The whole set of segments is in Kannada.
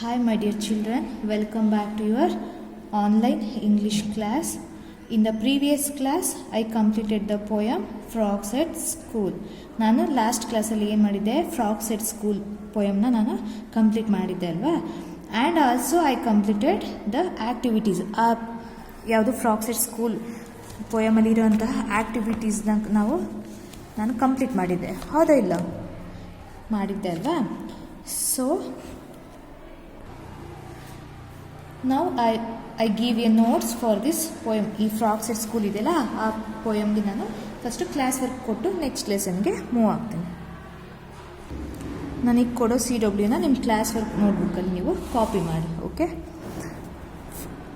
Hi my dear children, welcome back to your online English class. In the previous class, I completed the poem Frogs at School. ನಾನು ಲಾಸ್ಟ್ ಕ್ಲಾಸಲ್ಲಿ ಏನು ಮಾಡಿದ್ದೆ, ಫ್ರಾಗ್ಸ್ ಎಟ್ ಸ್ಕೂಲ್ ಪೊಯಮ್ನ ನಾನು ಕಂಪ್ಲೀಟ್ ಮಾಡಿದ್ದೆ ಅಲ್ವಾ. And also I completed the activities. ಯಾವುದು ಫ್ರಾಗ್ಸ್ ಎಟ್ ಸ್ಕೂಲ್ ಪೊಯಮಲ್ಲಿರುವಂತಹ ಆ್ಯಕ್ಟಿವಿಟೀಸ್ನ ನಾನು ಕಂಪ್ಲೀಟ್ ಮಾಡಿದ್ದೆ, ಹೌದಾ ಇಲ್ಲ ಮಾಡಿದ್ದೆ ಅಲ್ವಾ. ಸೊ ನಾವು I give A notes for this poem. ಈ ಫ್ರಾಗ್ಸ್ ಎಟ್ ಸ್ಕೂಲ್ ಇದೆಯಲ್ಲ, ಆ ಪೊಯಮ್ಗೆ ನಾನು ಫಸ್ಟು ಕ್ಲಾಸ್ ವರ್ಕ್ ಕೊಟ್ಟು ನೆಕ್ಸ್ಟ್ ಲೆಸನ್ಗೆ ಮೂವ್ ಆಗ್ತೀನಿ. ನನಗೆ ಕೊಡೋ CWನ ನಿಮ್ಮ ಕ್ಲಾಸ್ ವರ್ಕ್ ನೋಟ್ಬುಕ್ಕಲ್ಲಿ ನೀವು ಕಾಪಿ ಮಾಡಿ. Okay,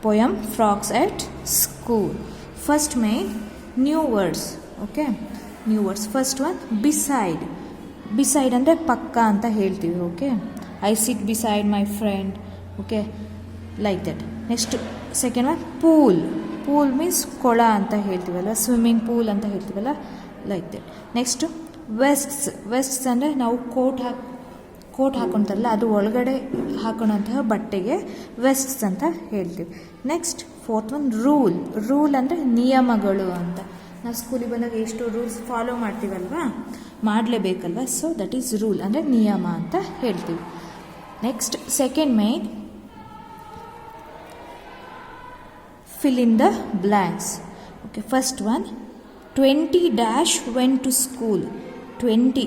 poem frogs at school. First main new words. Okay, new words. First one beside. Beside ಅಂದರೆ ಪಕ್ಕ ಅಂತ ಹೇಳ್ತೀವಿ. Okay, I sit beside my friend. Okay, like that. Next second one pool. Pool means ಕೊಳ ಅಂತ ಹೇಳ್ತೀವಲ್ಲ, ಸ್ವಿಮ್ಮಿಂಗ್ ಪೂಲ್ ಅಂತ ಹೇಳ್ತೀವಲ್ಲ, like that. Next vests. Vests ಅಂದರೆ ನಾವು ಕೋಟ್ ಹಾಕೊತಾರಲ್ಲ, ಅದು ಒಳಗಡೆ ಹಾಕೊಳ್ಳೋಂತಹ ಬಟ್ಟೆಗೆ ವೆಸ್ಟ್ಸ್ ಅಂತ ಹೇಳ್ತೀವಿ. Next fourth one rule. Rule ಅಂದರೆ ನಿಯಮಗಳು ಅಂತ. ನಾವು ಸ್ಕೂಲಿಗೆ ಬಂದಾಗ ಎಷ್ಟು ರೂಲ್ಸ್ ಫಾಲೋ ಮಾಡ್ತೀವಲ್ವಾ, ಮಾಡಲೇಬೇಕಲ್ವ. ಸೊ ದಟ್ ಈಸ್ ರೂಲ್ ಅಂದರೆ ನಿಯಮ ಅಂತ ಹೇಳ್ತೀವಿ. Next second main fill in the blanks. Okay, first one 20 dash went to school. 20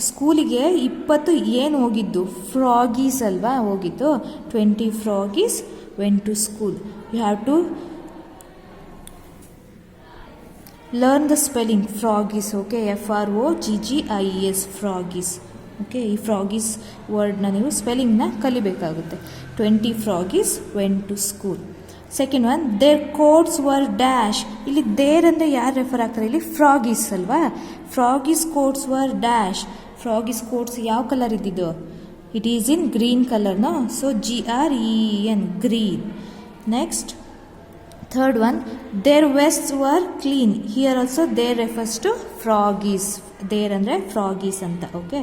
ಸ್ಕೂಲಿಗೆ 20 ಏನು ಹೋಗಿದ್ದು, ಫ್ರಾಗೀಸ್ ಅಲ್ವಾ ಹೋಗಿದ್ದು. 20 froggies went to school. You have to learn the spelling froggies. Okay, FROGGIES froggies. Okay, ಈ ಫ್ರಾಗೀಸ್ ವರ್ಡ್ನ ನೀವು ಸ್ಪೆಲ್ಲಿಂಗ್ನ ಕಲಿಬೇಕಾಗುತ್ತೆ. 20 froggies went to school. Second one their coats were dash. ಇಲ್ಲಿ ದೇರ್ ಅಂದರೆ ಯಾರು ರೆಫರ್ ಆಗ್ತಾರೆ, ಇಲ್ಲಿ ಫ್ರಾಗೀಸ್ ಅಲ್ವಾ. Froggies coats were dash. Froggies coats ಯಾವ ಕಲರ್ ಇದ್ದಿದ್ದು, ಇಟ್ ಈಸ್ ಇನ್ ಗ್ರೀನ್ ಕಲರ್ನೋ. So GREEN green. Next third one their vests were clean. Here also their refers to froggies. Their ಅಂದರೆ ಫ್ರಾಗೀಸ್ ಅಂತ. Okay,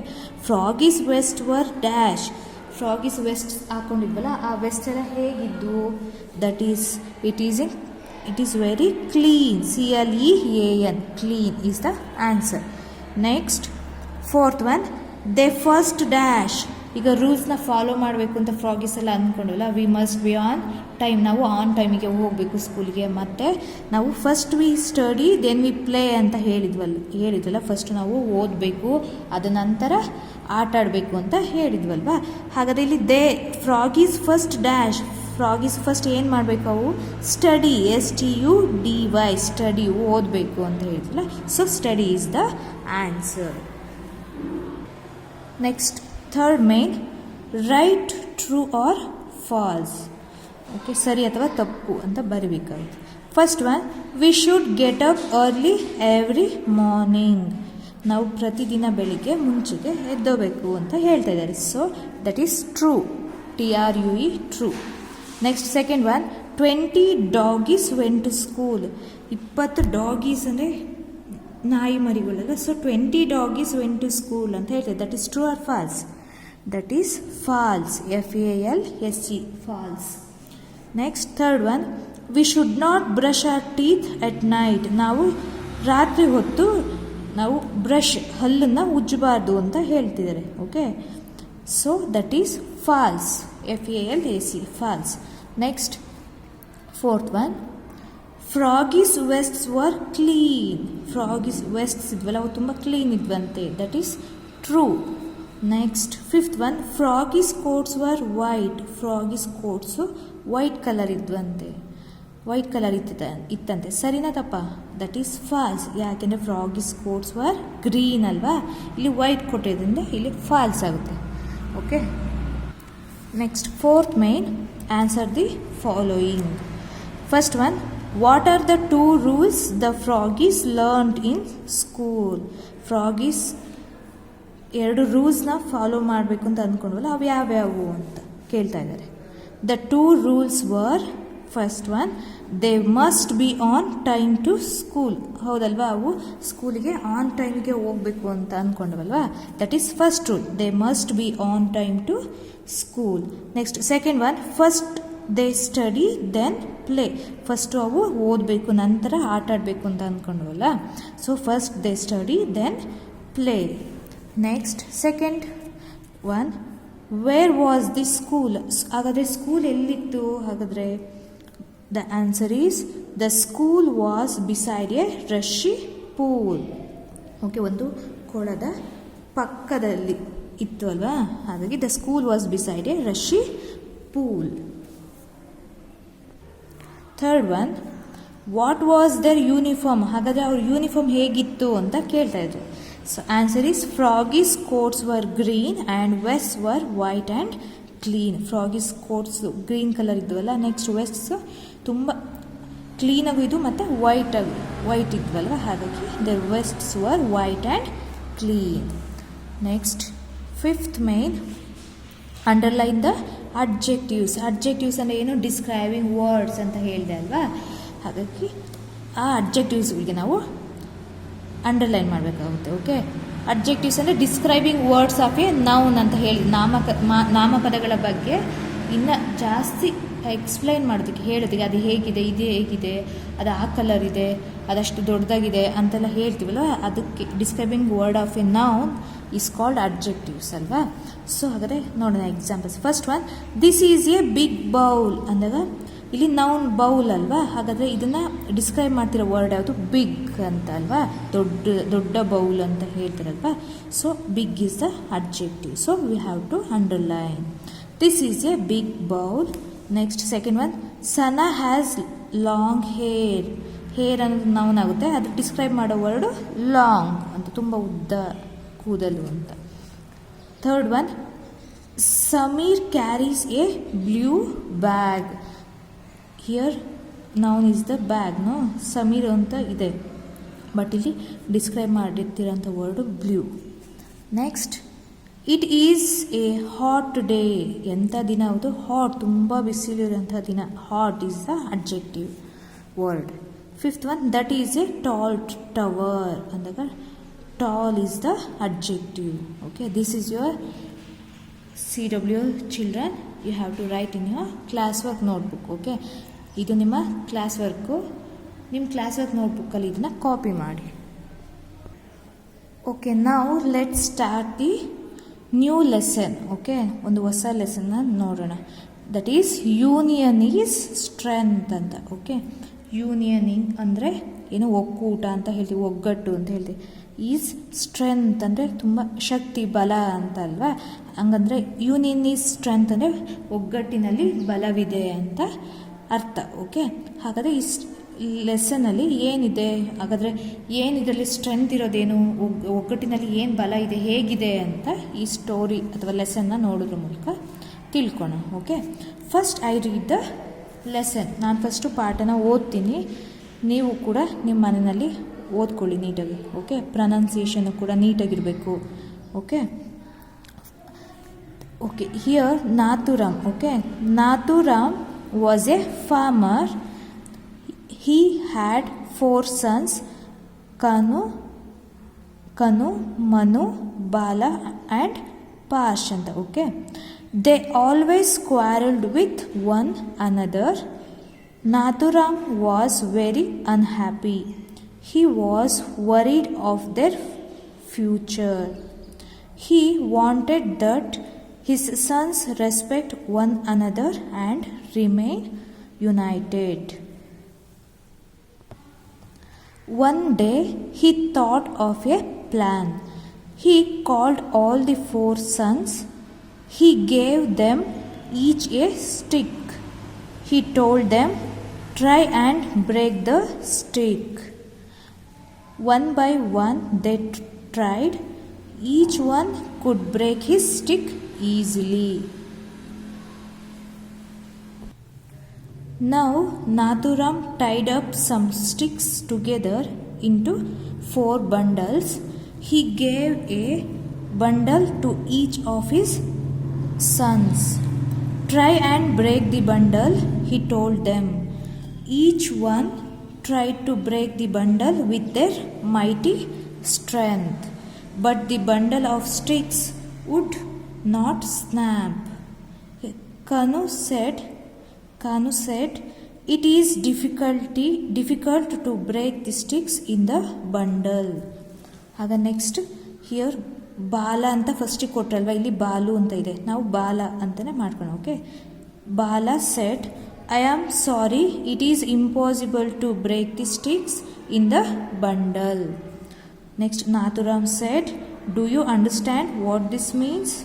froggies vest were dash. Froggies vest ಹಾಕೊಂಡಿದ್ವಲ್ಲ, ಆ ವೆಸ್ಟ್ ಎಲ್ಲ ಹೇಗಿದ್ದು, that is it is very clean. CLEAN clean is the answer. Next fourth one they first dash. ಈಗ ರೂಲ್ಸ್ನ ಫಾಲೋ ಮಾಡಬೇಕು ಅಂತ ಫ್ರಾಗೀಸ್ ಎಲ್ಲ ಅಂದ್ಕೊಂಡವಲ್ಲ, we must be on time. ನಾವು ಆನ್ ಟೈಮಿಗೆ ಹೋಗಬೇಕು ಸ್ಕೂಲಿಗೆ. ಮತ್ತು ನಾವು first we study then we play ಅಂತ ಹೇಳಿದ್ವಲ್ಲ. ಫಸ್ಟ್ ನಾವು ಓದಬೇಕು, ಅದ ನಂತರ ಆಟ ಆಡಬೇಕು ಅಂತ ಹೇಳಿದ್ವಲ್ವಾ. ಹಾಗಾದರೆ ಇಲ್ಲಿ froggies first dash. Froggies first ಏನು ಮಾಡಬೇಕು, ಅವು ಸ್ಟಡಿ, STUDY ಸ್ಟಡಿ, ಓದಬೇಕು ಅಂತ ಹೇಳಿದ್ವಲ್ಲ. So study is the answer. Next third main write true or false. Okay, ಸರಿ ಅಥವಾ ತಪ್ಪು ಅಂತ ಬರೀಬೇಕಾಗುತ್ತೆ. First one we should get up early every morning. ನಾವು ಪ್ರತಿದಿನ ಬೆಳಿಗ್ಗೆ ಮುಂಚೆಗೆ ಎದ್ದೋಬೇಕು ಅಂತ ಹೇಳ್ತಾ ಇದ್ದಾರೆ. So that is true, TRUE true. Next second one 20 doggies went to school. 20 doggies ಅಂದರೆ ನಾಯಿ ಮರಿಗಳಲ್ಲ. So 20 doggies went to school ಅಂತ ಹೇಳ್ತಾರೆ. That is true or false? That is false. FALSE false. Next third one we should not brush our teeth at night. ನಾವು ರಾತ್ರಿ ಹೊತ್ತು ನಾವು ಹಲ್ಲನ್ನು ಉಜ್ಜಬಾರ್ದು ಅಂತ ಹೇಳ್ತಿದ್ದಾರೆ. Okay, so that is false. FALSE false. Next fourth one froggies vests were clean. Froggies vests ಇದ್ವಲ್ಲ, ಅವು ತುಂಬ ಕ್ಲೀನ್ ಇದ್ವಂತೆ. That is true. Next fifth one froggies coats were white. ಫ್ರಾಗೀಸ್ coats white colour ಇದ್ವಂತೆ. ವೈಟ್ ಕಲರ್ ಇತ್ತಂತೆ. ಸರಿನಾ ತಪ್ಪ? That is false. ಯಾಕೆಂದರೆ ಫ್ರಾಗೀಸ್ ಕೋಟ್ಸ್ ವರ್ ಗ್ರೀನ್ ಅಲ್ವಾ, ಇಲ್ಲಿ ವೈಟ್ ಕೊಟ್ಟಿದ್ದರಿಂದ ಇಲ್ಲಿ ಫಾಲ್ಸ್ ಆಗುತ್ತೆ. Okay, next fourth main answer the following. First one what are the 2 rules the froggies learned in school. Froggies 2 ರೂಲ್ಸ್ನ ಫಾಲೋ ಮಾಡಬೇಕು ಅಂತ ಅಂದ್ಕೊಂಡ್ವಲ್ಲ, ಅವು ಯಾವ್ಯಾವು ಅಂತ ಕೇಳ್ತಾ ಇದ್ದಾರೆ. The 2 rules were first one, they must be on time to school. ಹೌದಲ್ವಾ, ಅವು ಸ್ಕೂಲಿಗೆ ಆನ್ ಟೈಮಿಗೆ ಹೋಗಬೇಕು ಅಂತ ಅಂದ್ಕೊಂಡವಲ್ವಾ. That is first rule, they must be on time to school. Next second one, first they study then play. First ಅವು ಓದಬೇಕು, ನಂತರ ಆಟ ಆಡಬೇಕು ಅಂತ ಅಂದ್ಕೊಂಡವಲ್ಲ. So first they study then play. Next second one, where was the school. ಹಾಗಾದರೆ ಸ್ಕೂಲ್ ಎಲ್ಲಿತ್ತು? ಹಾಗಾದರೆ the answer is the school was beside a rushy pool. Okay, ಒಂದು ಕೊಳದ ಪಕ್ಕದಲ್ಲಿ ಇತ್ತು ಅಲ್ವಾ, ಹಾಗಾಗಿ the school was beside a rushy pool. Third one, what was their uniform. ಹಾಗಾದರೆ ಅವ್ರ ಯೂನಿಫಾರ್ಮ್ ಹೇಗಿತ್ತು ಅಂತ ಕೇಳ್ತಾ ಇದ್ರು. So answer is ಫ್ರಾಗೀಸ್ coats were green and vest were white and clean. Froggies coats green colour ಇದ್ವಲ್ಲ, ನೆಕ್ಸ್ಟ್ ವೆಸ್ಟ್ಸ್ ತುಂಬ ಕ್ಲೀನಾಗೂ ಇದು ಮತ್ತು ವೈಟ್ ಇದ್ವಲ್ವ, ಹಾಗಾಗಿ their vests were white and clean. Next fifth main, underline the adjectives. Adjectives ಅಂದರೆ ಏನು? ಡಿಸ್ಕ್ರೈಬಿಂಗ್ ವರ್ಡ್ಸ್ ಅಂತ ಹೇಳಿದೆ ಅಲ್ವಾ, ಹಾಗಾಗಿ ಆ ಅಡ್ಜೆಕ್ಟಿವ್ಸ್ಗಳಿಗೆ ನಾವು ಅಂಡರ್ಲೈನ್ ಮಾಡಬೇಕಾಗುತ್ತೆ. ಓಕೆ, ಅಡ್ಜೆಕ್ಟಿವ್ಸ್ ಅಂದರೆ describing words of a noun ಅಂತ ಹೇಳಿ, ನಾಮಪದಗಳ ಬಗ್ಗೆ ಇನ್ನು ಜಾಸ್ತಿ ಎಕ್ಸ್ಪ್ಲೈನ್ ಮಾಡೋದಕ್ಕೆ, ಹೇಳೋದಕ್ಕೆ, ಅದು ಹೇಗಿದೆ, ಇದು ಹೇಗಿದೆ, ಅದು ಆ ಕಲರ್ ಇದೆ, ಅದಷ್ಟು ದೊಡ್ಡದಾಗಿದೆ ಅಂತೆಲ್ಲ ಹೇಳ್ತೀವಲ್ವ, ಅದಕ್ಕೆ describing word of a noun is called adjectives ಅಲ್ವಾ. ಸೊ ಹಾಗಾದರೆ ನೋಡೋಣ examples. First one, this is a big bowl ಅಂದಾಗ ಇಲ್ಲಿ ನೌನ್ ಬೌಲ್ ಅಲ್ವಾ, ಹಾಗಾದರೆ ಇದನ್ನು ಡಿಸ್ಕ್ರೈಬ್ ಮಾಡ್ತಿರೋ ವರ್ಡ್ ಯಾವುದು? ಬಿಗ್ ಅಂತ ಅಲ್ವಾ, ದೊಡ್ಡ ಬೌಲ್ ಅಂತ ಹೇಳ್ತಾರಲ್ವಾ. So big is the adjective, so we have to underline. This is a big bowl. Next second one, Sana has long hair. Hair ಅನ್ನೋದು ನೌನ್ ಆಗುತ್ತೆ, ಅದು ಡಿಸ್ಕ್ರೈಬ್ ಮಾಡೋ ವರ್ಡು ಲಾಂಗ್ ಅಂತ, ತುಂಬ ಉದ್ದ ಕೂದಲು ಅಂತ. Third one, Sameer carries a blue bag. Here noun is the bag, no Sameer ಅಂತ ಇದೆ, ಬಟ್ ಇಲ್ಲಿ ಡಿಸ್ಕ್ರೈಬ್ ಮಾಡಿರ್ತಿರೋಂಥ word blue. Next, it is a hot day. ಎಂಥ ದಿನ ಹೌದು? ಹಾಟ್, ತುಂಬ ಬಿಸಿಲಿರೋಂಥ ದಿನ. Hot is the adjective word. Fifth one, that is a tall tower ಅಂದಾಗ tall is the adjective. Okay, this is your CW children, you have to write in your classwork notebook. Okay, ಇದು ನಿಮ್ಮ ಕ್ಲಾಸ್ ವರ್ಕು. ನಿಮ್ಮ ಕ್ಲಾಸ್ ವರ್ಕ್ ನೋಟ್ಬುಕ್ಕಲ್ಲಿ ಇದನ್ನು ಕಾಪಿ ಮಾಡಿ. ಓಕೆ, ನಾವು let start the new lesson. Okay, ಒಂದು ಹೊಸ ಲೆಸನ್ನ ನೋಡೋಣ. That is union is strength ಅಂತ. ಓಕೆ, ಯೂನಿಯನಿಂಗ್ ಅಂದರೆ ಏನು? ಒಕ್ಕೂಟ ಅಂತ ಹೇಳ್ತೀವಿ, ಒಗ್ಗಟ್ಟು ಅಂತ ಹೇಳ್ತೀವಿ. ಈಸ್ ಸ್ಟ್ರೆಂತ್ ಅಂದರೆ ತುಂಬ ಶಕ್ತಿ, ಬಲ ಅಂತ ಅಲ್ವಾ. ಹಂಗಂದರೆ ಯೂನಿಯನ್ ಈಸ್ ಸ್ಟ್ರೆಂತ್ ಅಂದರೆ ಒಗ್ಗಟ್ಟಿನಲ್ಲಿ ಬಲವಿದೆ ಅಂತ ಅರ್ಥ. ಓಕೆ, ಹಾಗಾದರೆ ಈ ಲೆಸನಲ್ಲಿ ಏನಿದೆ? ಹಾಗಾದರೆ ಏನಿದರಲ್ಲಿ ಸ್ಟ್ರೆಂತ್ ಇರೋದೇನು? ಒಗ್ಗಟ್ಟಿನಲ್ಲಿ ಏನು ಬಲ ಇದೆ, ಹೇಗಿದೆ ಅಂತ ಈ ಸ್ಟೋರಿ ಅಥವಾ ಲೆಸನ್ನ ನೋಡೋದ್ರ ಮೂಲಕ ತಿಳ್ಕೊಣ. Okay, first I read the lesson. ನಾನು ಫಸ್ಟು ಪಾಠನ ಓದ್ತೀನಿ, ನೀವು ಕೂಡ ನಿಮ್ಮ ಮನೆಯಲ್ಲಿ ಓದ್ಕೊಳ್ಳಿ ನೀಟಾಗಿ. ಓಕೆ, ಪ್ರೊನೌನ್ಸಿಯೇಷನ್ ಕೂಡ ನೀಟಾಗಿರಬೇಕು. Okay okay here Nathuram. Okay, Nathuram was a farmer. He had 4 sons, Kanu, Manu, Bala and Pashanta. Okay, they always quarreled with one another. Nathuram was very unhappy. He was worried of their future. He wanted that his sons respect one another and remain united. One day he thought of a plan. He called all the 4 sons. He gave them each a stick. He told them, try and break the stick. One by one they tried. Each one could break his stick easily. Now Nathuram tied up some sticks together into 4 bundles. He gave a bundle to each of his sons. Try and break the bundle, he told them. Each one tried to break the bundle with their mighty strength, but the bundle of sticks would not snap. Kanu said, it is difficult to break the sticks in the bundle. ಆಗ ನೆಕ್ಸ್ಟ್ ಹಿಯರ್ ಬಾಲ ಅಂತ ಫಸ್ಟಿಗೆ ಕೊಟ್ರಲ್ವ, ಇಲ್ಲಿ ಬಾಲು ಅಂತ ಇದೆ, ನಾವು ಬಾಲ ಅಂತಲೇ ಮಾಡ್ಕೊಳ್ಳೋಣ. Okay, Bala set, I am sorry, it is impossible to break the sticks in the bundle. Next Nathuram set, do you understand what this means?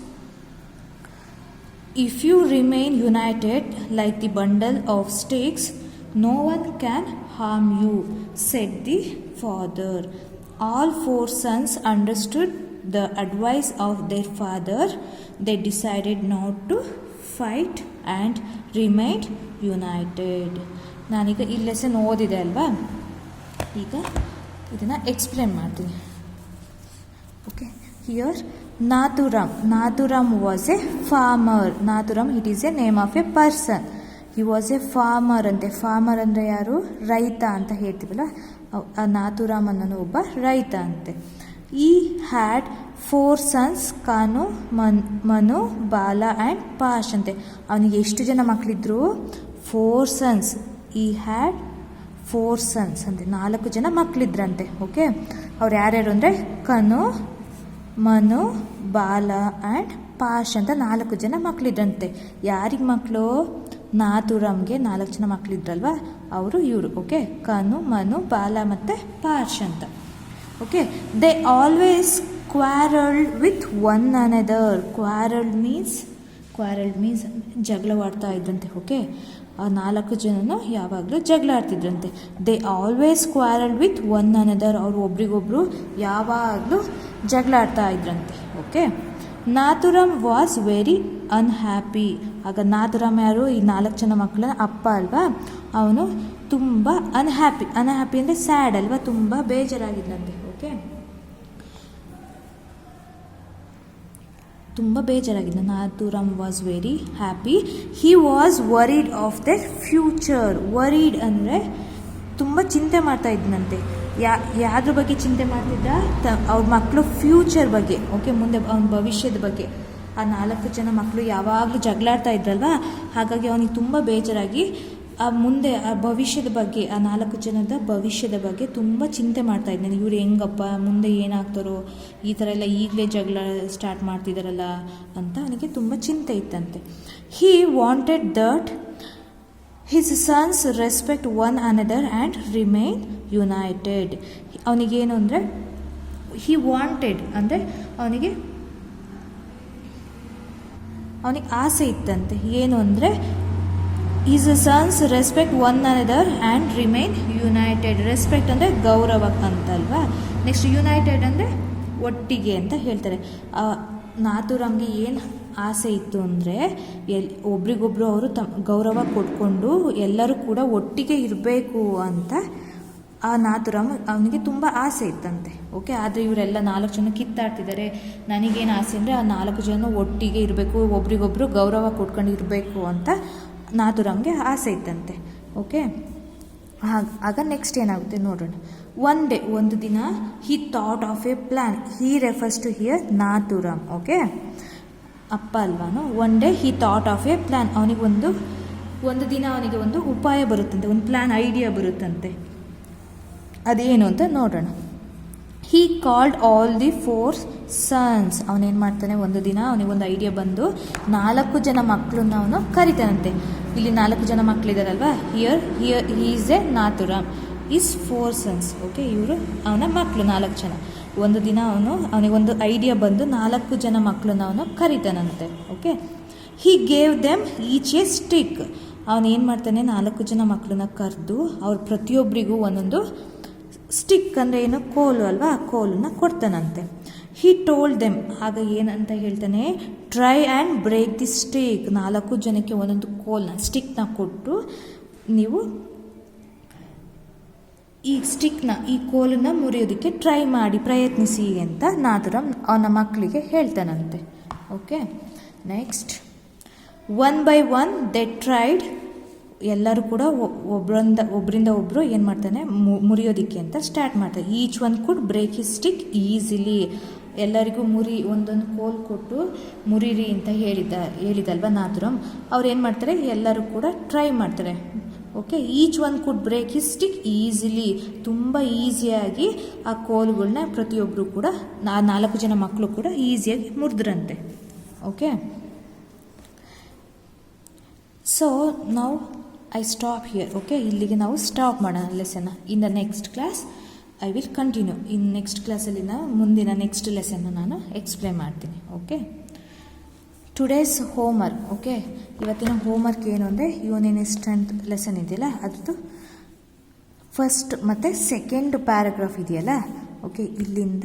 If you remain united like the bundle of sticks, no one can harm you, said the father. All 4 sons understood the advice of their father. They decided not to fight and remained united. ನಾನೀಗ ಈ ಲೆಸನ್ ಓದಿದೆ ಅಲ್ವಾ, ಈಗ ಇದನ್ನು ಎಕ್ಸ್ಪ್ಲೇನ್ ಮಾಡ್ತೀನಿ. Okay, here Nathuram was a farmer. Nathuram, it is a name of a person. He was a farmer ante. Farmer ಅಂದರೆ ಯಾರು? ರೈತ ಅಂತ ಹೇಳ್ತೀವಲ್ಲ, ನಾಥುರಾಮ್ ಅನ್ನೋನು ಒಬ್ಬ ರೈತ ಅಂತೆ. He had 4 sons, ಕಾನು, ಮನು, ಬಾಲ ಆ್ಯಂಡ್ ಪಾಶ್ ಅಂತೆ. ಅವನಿಗೆ ಎಷ್ಟು ಜನ ಮಕ್ಕಳಿದ್ರು? 4 sons. He had 4 sons ಅಂತೆ, 4 ಜನ ಮಕ್ಕಳಿದ್ರಂತೆ. ಓಕೆ, ಅವ್ರು ಯಾರ್ಯಾರು ಅಂದರೆ ಕನು, ಮನು, ಬಾಲ ಆ್ಯಂಡ್ ಪಾಶ್ ಅಂತ 4 ಜನ ಮಕ್ಕಳಿದ್ರಂತೆ. ಯಾರಿಗೆ ಮಕ್ಕಳು? ನಾಥುರಾಮ್ಗೆ 4 ಜನ ಮಕ್ಕಳಿದ್ರಲ್ವ, ಅವರು ಇವರು. ಓಕೆ, ಕನು, ಮನು, ಬಾಲ ಮತ್ತು ಪಾಶ್ ಅಂತ. Okay, they always quarrelled with one another. Quarrelled means ಜಗಳವಾಡ್ತಾ ಇದ್ದಂತೆ. ಓಕೆ, ಆ 4 ಜನನು ಯಾವಾಗಲೂ ಜಗಳ ಆಡ್ತಿದ್ರಂತೆ. They always quarrelled with one another. ಅವರು ಒಬ್ರಿಗೊಬ್ರು ಯಾವಾಗಲೂ ಜಗಳ ಆಡ್ತಾ ಇದ್ರಂತೆ. Okay, Nathuram was very unhappy. ಆಗ ನಾಥುರಾಮ್ ಯಾರು? ಈ 4 ಜನ ಮಕ್ಕಳ ಅಪ್ಪ ಅಲ್ವಾ, ಅವನು ತುಂಬ ಅನ್ಹ್ಯಾಪಿ ಅಂದರೆ ಸ್ಯಾಡ್ ಅಲ್ವಾ, ತುಂಬ ಬೇಜಾರಾಗಿದ್ದಂತೆ. ಓಕೆ, ತುಂಬ ಬೇಜಾರಾಗಿದ್ದ. Nathuram was very happy. He was worried of the future. Worried ಅಂದರೆ ತುಂಬ ಚಿಂತೆ ಮಾಡ್ತಾ ಇದ್ದಂತೆ. ಯಾದ್ರ ಬಗ್ಗೆ ಚಿಂತೆ ಮಾಡ್ತಿದ್ದ? ಅವ್ರ ಮಕ್ಕಳು ಫ್ಯೂಚರ್ ಬಗ್ಗೆ. ಓಕೆ, ಮುಂದೆ ಅವನ ಭವಿಷ್ಯದ ಬಗ್ಗೆ. ಆ 4 ಜನ ಮಕ್ಕಳು ಯಾವಾಗಲೂ ಜಗಳಾಡ್ತಾ ಇದ್ರಲ್ವ, ಹಾಗಾಗಿ ಅವನಿಗೆ ತುಂಬ ಬೇಜಾರಾಗಿ ಮುಂದೆ ಆ ಭವಿಷ್ಯದ ಬಗ್ಗೆ, ಆ 4 ಜನದ ಭವಿಷ್ಯದ ಬಗ್ಗೆ ತುಂಬ ಚಿಂತೆ ಮಾಡ್ತಾ ಇದ್ದಾನೆ. ಇವ್ರು ಹೆಂಗಪ್ಪ ಮುಂದೆ ಏನಾಗ್ತಾರೋ, ಈ ಥರ ಎಲ್ಲ ಈಗಲೇ ಜಗಳ ಸ್ಟಾರ್ಟ್ ಮಾಡ್ತಿದ್ದಾರಲ್ಲ ಅಂತ ಅವನಿಗೆ ತುಂಬ ಚಿಂತೆ ಇತ್ತಂತೆ. He wanted that his sons respect one another and remain United. ಅವನಿಗೇನು ಅಂದರೆ ಹಿ ವಾಂಟೆಡ್ ಅಂದರೆ ಅವನಿಗೆ ಆಸೆ ಇತ್ತಂತೆ. ಏನು ಅಂದರೆ is sons respect one another and remain United. Respect ಅಂದರೆ ಗೌರವ ಅಂತಲ್ವಾ. ನೆಕ್ಸ್ಟ್ ಯುನೈಟೆಡ್ ಅಂದರೆ ಒಟ್ಟಿಗೆ ಅಂತ ಹೇಳ್ತಾರೆ. ನಾಥುರಾಮ್ಗೆ ಏನು ಆಸೆ ಇತ್ತು ಅಂದರೆ ಒಬ್ರಿಗೊಬ್ರು ಅವರು ಗೌರವ ಕೊಟ್ಕೊಂಡು ಎಲ್ಲರೂ ಕೂಡ ಒಟ್ಟಿಗೆ ಇರಬೇಕು ಅಂತ ಆ ನಾಥುರಾಮ್ ಅವನಿಗೆ ತುಂಬ ಆಸೆ ಇತ್ತಂತೆ. ಓಕೆ, ಆದರೆ ಇವರೆಲ್ಲ 4 ಜನ ಕಿತ್ತಾಡ್ತಿದ್ದಾರೆ. ನನಗೇನು ಆಸೆ ಅಂದರೆ ಆ 4 ಜನ ಒಟ್ಟಿಗೆ ಇರಬೇಕು, ಒಬ್ರಿಗೊಬ್ರು ಗೌರವ ಕೊಟ್ಕೊಂಡು ಇರಬೇಕು ಅಂತ ನಾಥುರಾಮ್ಗೆ ಆಸೆ ಇತ್ತಂತೆ. ಓಕೆ, ಆಗ ನೆಕ್ಸ್ಟ್ ಏನಾಗುತ್ತೆ ನೋಡೋಣ. ಒಂದು ದಿನ he thought of a plan. He refers to here Nathuram. Okay, ಅಪ್ಪ ಅಲ್ವಾನು. One day he thought of a plan. ಒಂದು ದಿನ ಅವನಿಗೆ ಒಂದು ಉಪಾಯ ಬರುತ್ತಂತೆ, ಒಂದು ಪ್ಲ್ಯಾನ್ ಐಡಿಯಾ ಬರುತ್ತಂತೆ. ಅದೇನು ಅಂತ ನೋಡೋಣ. He called all the 4 sons. ಅವನೇನು ಮಾಡ್ತಾನೆ, ಒಂದು ದಿನ ಅವನಿಗೊಂದು ಐಡಿಯಾ ಬಂದು 4 ಜನ ಮಕ್ಕಳನ್ನ ಅವನು ಕರಿತಾನಂತೆ. ಇಲ್ಲಿ 4 ಜನ ಮಕ್ಕಳಿದಾರಲ್ವ, here is a Nathuram is 4 sons. Okay, ಇವರು ಅವನ ಮಕ್ಕಳು 4 ಜನ. ಒಂದು ದಿನ ಅವನಿಗೊಂದು ಐಡಿಯಾ ಬಂದು 4 ಜನ ಮಕ್ಕಳನ್ನ ಅವನು ಕರಿತಾನಂತೆ. Okay, he gave them each a stick. ಅವನೇನು ಮಾಡ್ತಾನೆ, 4 ಜನ ಮಕ್ಕಳನ್ನ ಕರೆದು ಅವ್ರು ಪ್ರತಿಯೊಬ್ಬರಿಗೂ ಒಂದೊಂದು ಸ್ಟಿಕ್ ಅಂದರೆ ಏನು, ಕೋಲು ಅಲ್ವಾ, ಆ ಕೋಲನ್ನ ಕೊಡ್ತಾನಂತೆ. He told them. ಆಗ ಏನಂತ ಹೇಳ್ತಾನೆ, try and break the stick. 4 ಜನಕ್ಕೆ ಒಂದೊಂದು ಸ್ಟಿಕ್ನ ಕೊಟ್ಟು ನೀವು ಈ ಕೋಲನ್ನ ಮುರಿಯೋದಕ್ಕೆ ಟ್ರೈ ಮಾಡಿ, ಪ್ರಯತ್ನಿಸಿ ಅಂತ ನಾಥುರಾಮ್ ಅವನ ಮಕ್ಕಳಿಗೆ ಹೇಳ್ತಾನಂತೆ. Okay, next one by one they tried. ಎಲ್ಲರೂ ಕೂಡ ಒಬ್ಬರಿಂದ ಒಬ್ಬರು ಏನು ಮಾಡ್ತಾನೆ ಮುರಿಯೋದಕ್ಕೆ ಅಂತ ಸ್ಟಾರ್ಟ್ ಮಾಡ್ತಾರೆ. Each one could break his stick easily. ಎಲ್ಲರಿಗೂ ಒಂದೊಂದು ಕೋಲ್ ಕೊಟ್ಟು ಮುರಿರಿ ಅಂತ ಹೇಳಿದಲ್ವ ನಾಥುರಾಮ್. ಅವ್ರು ಏನು ಮಾಡ್ತಾರೆ, ಎಲ್ಲರೂ ಕೂಡ ಟ್ರೈ ಮಾಡ್ತಾರೆ. Okay, each one could break his stick easily. ತುಂಬ ಈಸಿಯಾಗಿ ಆ ಕೋಲ್ಗಳನ್ನ ಪ್ರತಿಯೊಬ್ಬರು ಕೂಡ 4 ಜನ ಮಕ್ಕಳು ಕೂಡ ಈಸಿಯಾಗಿ ಮುರಿದ್ರಂತೆ. ಓಕೆ, ಸೊ ನಾವು ಐ ಸ್ಟಾಪ್ ಹಿಯರ್. ಓಕೆ, ಇಲ್ಲಿಗೆ ನಾವು ಸ್ಟಾಪ್ ಮಾಡೋಣ ಲೆಸನ್ನ. In the next class I will continue. In next ಕ್ಲಾಸಲ್ಲಿ ಮುಂದಿನ ನೆಕ್ಸ್ಟ್ ಲೆಸನ್ನ ನಾನು ಎಕ್ಸ್ಪ್ಲೇನ್ ಮಾಡ್ತೀನಿ. Okay, today's homework. ಓಕೆ, ಇವತ್ತಿನ ಹೋಮ್ವರ್ಕ್ ಏನು ಅಂದರೆ ಯೂನಿಯನ್ ಸ್ಟ್ರೆಂತ್ ಲೆಸನ್ ಇದೆಯಲ್ಲ ಅದ್ರದ್ದು ಫಸ್ಟ್ ಮತ್ತು ಸೆಕೆಂಡ್ ಪ್ಯಾರಾಗ್ರಾಫ್ ಇದೆಯಲ್ಲ. ಓಕೆ, ಇಲ್ಲಿಂದ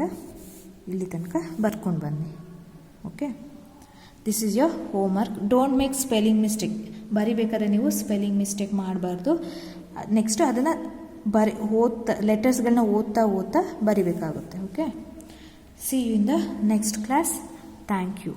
ಇಲ್ಲಿ ತನಕ ಬರ್ಕೊಂಡು ಬನ್ನಿ. Okay, this is your homework. Don't make spelling mistake. ಬರಿಬೇಕಾದ್ರೆ ನೀವು ಸ್ಪೆಲ್ಲಿಂಗ್ ಮಿಸ್ಟೇಕ್ ಮಾಡಬಾರ್ದು. ನೆಕ್ಸ್ಟ್ ಅದನ್ನು ಲೆಟರ್ಸ್ಗಳನ್ನ ಓದ್ತಾ ಬರಿಬೇಕಾಗುತ್ತೆ. Okay, see you in the next class. Thank you.